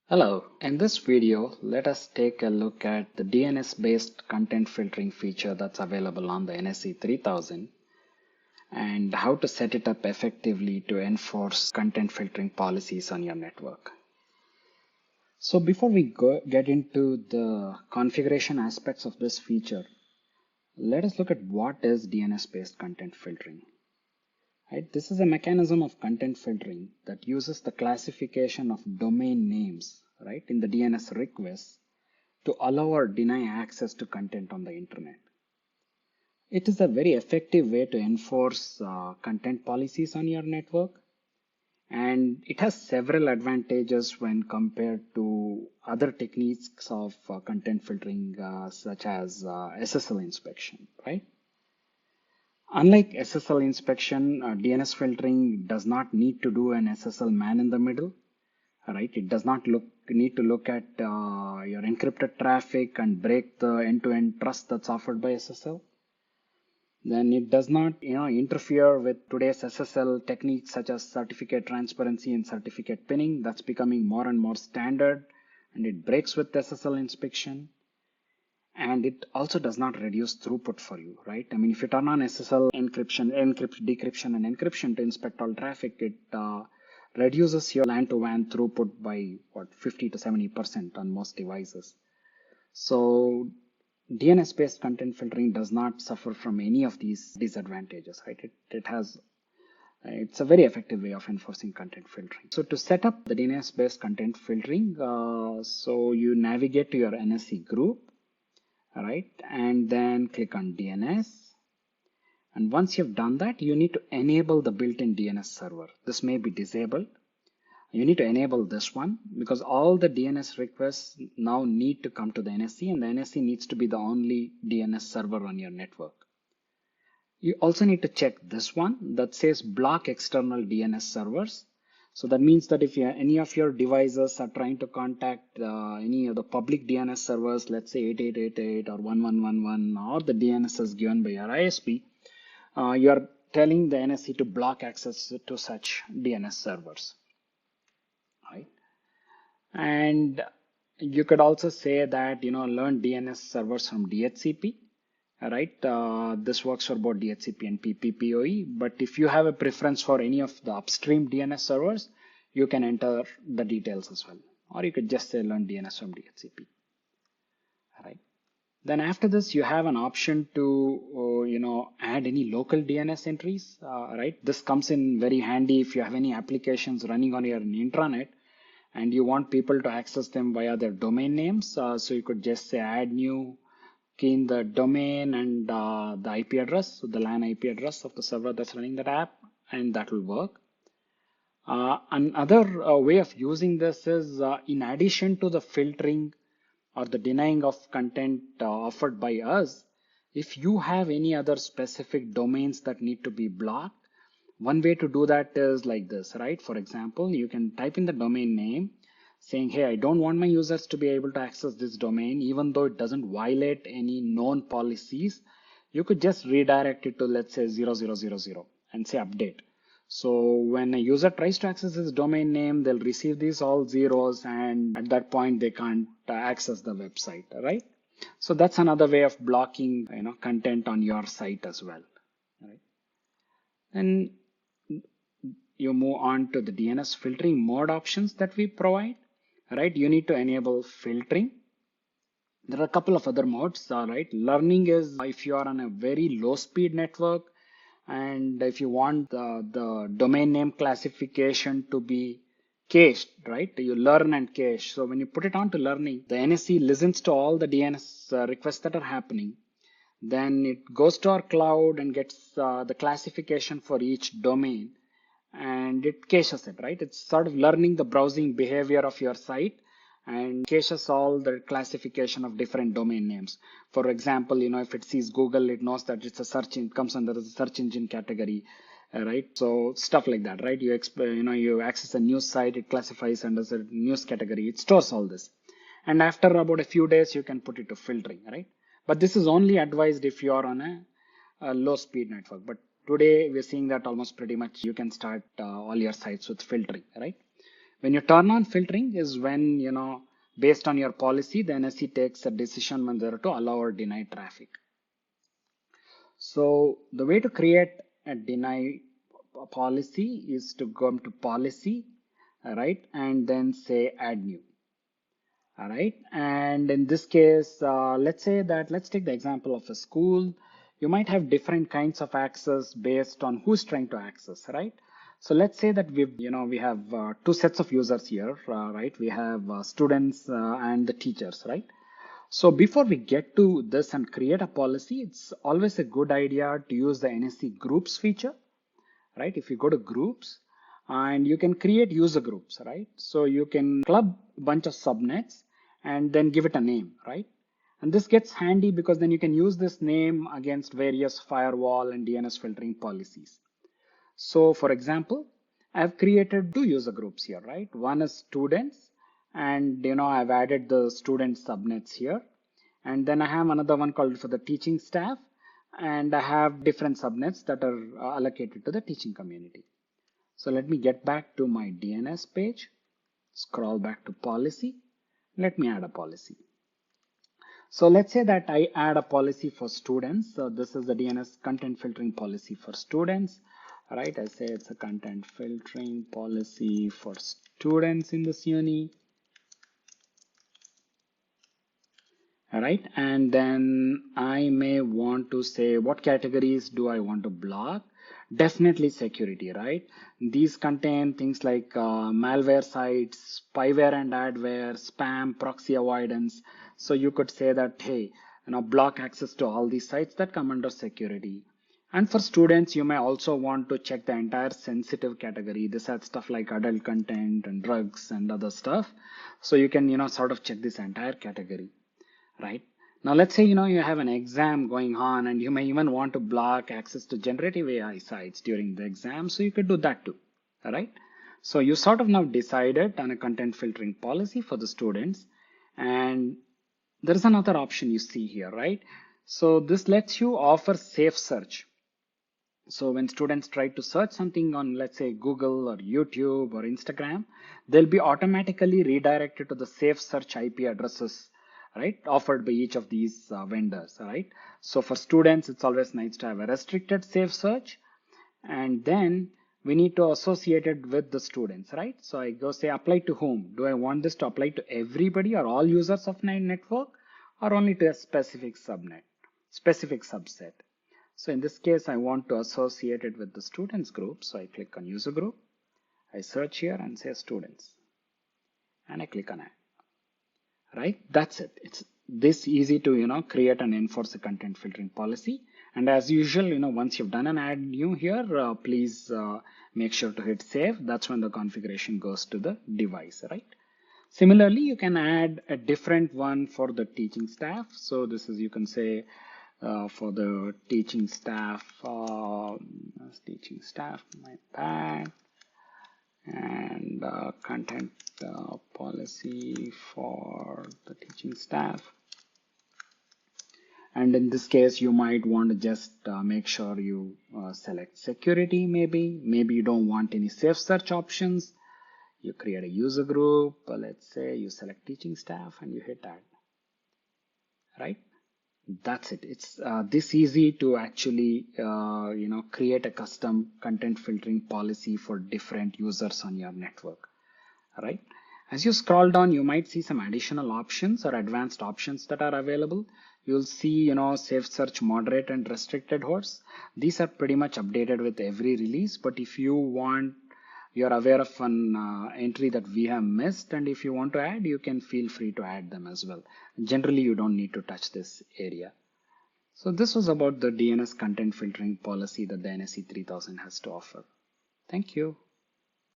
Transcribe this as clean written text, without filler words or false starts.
Hello, in this video, let us take a look at the DNS-based content filtering feature that's available on the NSE 3000 and how to set it up effectively to enforce content filtering policies on your network. So before we get into the configuration aspects of this feature, let us look at what is DNS-based content filtering. Right? This is a mechanism of content filtering that uses the classification of domain names, right, in the DNS requests to allow or deny access to content on the internet. It is a very effective way to enforce content policies on your network, and it has several advantages when compared to other techniques of content filtering, such as SSL inspection, right? Unlike SSL inspection, DNS filtering does not need to do an SSL man in the middle, right? It does not need to look at your encrypted traffic and break the end-to-end trust that's offered by SSL. Then it does not, interfere with today's SSL techniques such as certificate transparency and certificate pinning. That's becoming more and more standard, and it breaks with SSL inspection. And it also does not reduce throughput for you, right? I mean, if you turn on SSL encryption, decryption, and encryption to inspect all traffic, it reduces your LAN-to-WAN throughput by 50 to 70% on most devices. So DNS-based content filtering does not suffer from any of these disadvantages, right? It's a very effective way of enforcing content filtering. So to set up the DNS-based content filtering, so you navigate to your NSE group, right, and then click on DNS. And once you've done that, you need to enable the built-in DNS server. This may be disabled. You need to enable this one because all the DNS requests now need to come to the NSE, and the NSE needs to be the only DNS server on your network. You also need to check this one that says block external DNS servers. So that means that if any of your devices are trying to contact any of the public DNS servers, let's say 8888 or 1111 or the DNSs given by your ISP, you are telling the NSE to block access to such DNS servers, right? And you could also say that, learn DNS servers from DHCP, right? This works for both DHCP and PPPoE, but if you have a preference for any of the upstream DNS servers, you can enter the details as well, or you could just say learn DNS from DHCP, right? Then after this, you have an option to, add any local DNS entries, right? This comes in very handy if you have any applications running on your intranet and you want people to access them via their domain names. So you could just say add new, key in the domain and the IP address, so the LAN IP address of the server that's running that app, and that will work. Another way of using this is in addition to the filtering or the denying of content offered by us, if you have any other specific domains that need to be blocked, one way to do that is like this, right? For example, you can type in the domain name saying, hey, I don't want my users to be able to access this domain, even though it doesn't violate any known policies. You could just redirect it to, let's say, 0000 and say update. So when a user tries to access this domain name, they'll receive these all zeros, and at that point they can't access the website, right? So that's another way of blocking, content on your site as well, right? And you move on to the DNS filtering mode options that we provide, right? You need to enable filtering. There are a couple of other modes, right? Learning is if you are on a very low speed network and if you want the domain name classification to be cached, right? You learn and cache. So when you put it on to learning, the NSE listens to all the DNS requests that are happening. Then it goes to our cloud and gets the classification for each domain, and it caches it, right? It's sort of learning the browsing behavior of your site and caches all the classification of different domain names. For example, if it sees Google, it knows that it's a search, it comes under the search engine category, right? So stuff like that, right? You access a news site, it classifies under the news category, it stores all this. And after about a few days, you can put it to filtering, right? But this is only advised if you are on a low speed network. But today we're seeing that almost pretty much you can start all your sites with filtering, right? When you turn on filtering is when, based on your policy, the NSE takes a decision whether to allow or deny traffic. So the way to create a deny policy is to go to policy, right, and then say add new. All right, and in this case, let's take the example of a school. You might have different kinds of access based on who's trying to access, right? So let's say that we have two sets of users here, right? We have students and the teachers, right? So before we get to this and create a policy, it's always a good idea to use the NSE groups feature, right? If you go to groups and you can create user groups, right? So you can club a bunch of subnets and then give it a name, right? And this gets handy because then you can use this name against various firewall and DNS filtering policies. So for example, I've created two user groups here, right? One is students, and I've added the student subnets here. And then I have another one called for the teaching staff, and I have different subnets that are allocated to the teaching community. So let me get back to my DNS page, scroll back to policy. Let me add a policy. So let's say that I add a policy for students. So this is the DNS content filtering policy for students, right? I say it's a content filtering policy for students in this uni. All right, and then I may want to say what categories do I want to block. Definitely security, right? These contain things like malware sites, spyware and adware, spam, proxy avoidance. So you could say that, hey, block access to all these sites that come under security. And for students, you may also want to check the entire sensitive category. This has stuff like adult content and drugs and other stuff. So you can, sort of check this entire category. Right? Now let's say you have an exam going on and you may even want to block access to generative AI sites during the exam, so you could do that too. All right? So you sort of now decided on a content filtering policy for the students, and there's another option you see here, right? So this lets you offer safe search. So when students try to search something on, let's say, Google or YouTube or Instagram, they'll be automatically redirected to the safe search IP addresses, right, offered by each of these vendors, right? So for students, it's always nice to have a restricted safe search, and then we need to associate it with the students, right? So I go say apply to whom? Do I want this to apply to everybody or all users of my network, or only to a specific subset? So in this case, I want to associate it with the students group. So I click on user group, I search here and say students, and I click on add. Right? That's it. It's this easy to, create and enforce a content filtering policy. And as usual, once you've done an add new here, please make sure to hit save. That's when the configuration goes to the device, right? Similarly, you can add a different one for the teaching staff. So this is, you can say, for the teaching staff, my bad, and content policy for the teaching staff. And in this case, you might want to just make sure you select security. Maybe you don't want any safe search options. You create a user group. Let's say you select teaching staff and you hit add. Right? That's it. It's this easy to actually, create a custom content filtering policy for different users on your network. All right. As you scroll down, you might see some additional options or advanced options that are available. You'll see, safe search, moderate and restricted hosts. These are pretty much updated with every release. But if you're aware of an entry that we have missed, and if you want to add, you can feel free to add them as well. Generally, you don't need to touch this area. So this was about the DNS content filtering policy that the NSE 3000 has to offer. Thank you.